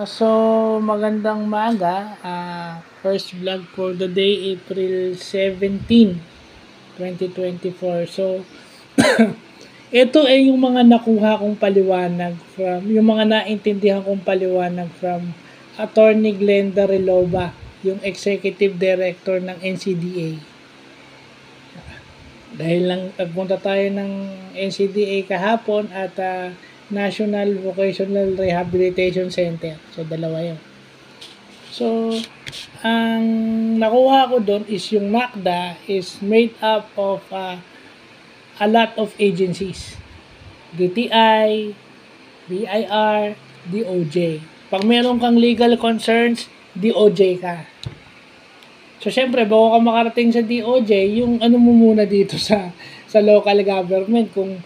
So, magandang maaga. First vlog for the day, April 17, 2024. So, ito ay yung mga nakuha kong paliwanag yung mga naintindihan kong paliwanag from Attorney Glenda Relova, yung Executive Director ng NCDA. Dahil lang nagpunta tayo ng NCDA kahapon at National Vocational Rehabilitation Center. So, dalawa yun. So, ang nakuha ko doon is yung NACDA is made up of a lot of agencies. DTI, BIR, DOJ. Pag meron kang legal concerns, DOJ ka. So, syempre, bago ka makarating sa DOJ, yung ano mo muna dito sa local government, kung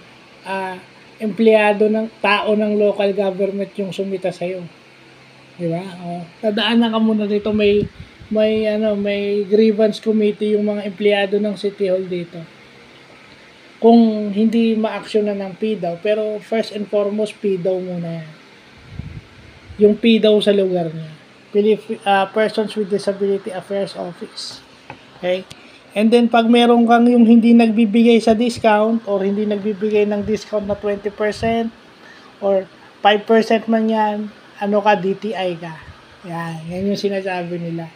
empleyado ng tao ng local government yung sumita sa'yo. Di ba? Tadaanan ka muna dito, may grievance committee yung mga empleyado ng City Hall dito. Kung hindi ma-actionan ng PDAW, pero first and foremost, PDAW muna yan. Yung PDAW sa lugar niya. Persons with Disability Affairs Office. Okay? And then, pag meron kang yung hindi nagbibigay sa discount or hindi nagbibigay ng discount na 20% or 5% man yan, ano ka, DTI ka. Yan yung sinasabi nila.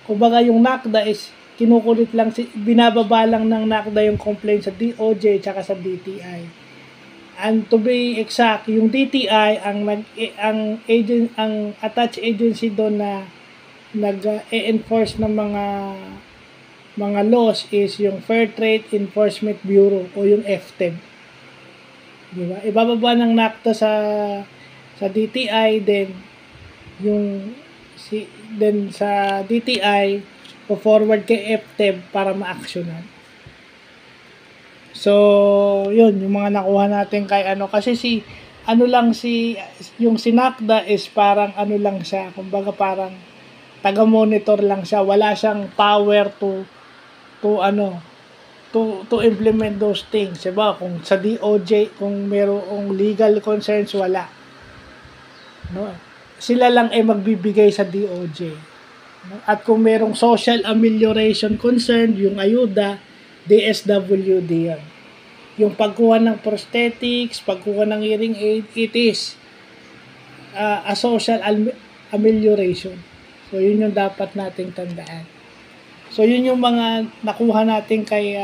Kumbaga, yung NACDA is kinukulit lang, binababa lang ng NACDA yung complaint sa DOJ tsaka sa DTI. And to be exact, yung DTI, ang attached agency doon na nag-enforce ng mga laws is yung Fair Trade Enforcement Bureau o yung FTEB. Diba? Ibababa ng NACDA sa DTI, then sa DTI po-forward kay FTEB para ma-actionan. So, yun yung mga nakuha natin kay kasi yung si NACDA is parang lang siya, kumbaga parang taga-monitor lang siya, wala siyang power to implement those things. Diba? Kung sa DOJ, kung merong legal concerns, wala. No? Sila lang ay magbibigay sa DOJ. No? At kung merong social amelioration concern, yung ayuda, DSWD yan. Yung pagkuha ng prosthetics, pagkuha ng hearing aid, it is a social amelioration. So, yun yung dapat nating tandaan. So, yun yung mga nakuha natin kay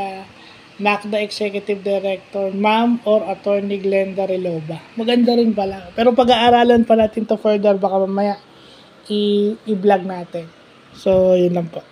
NACDA Executive Director, Ma'am or Attorney Glenda Relova. Maganda rin pala. Pero pag-aaralan pa natin to further, baka mamaya i-vlog natin. So, yun lang po.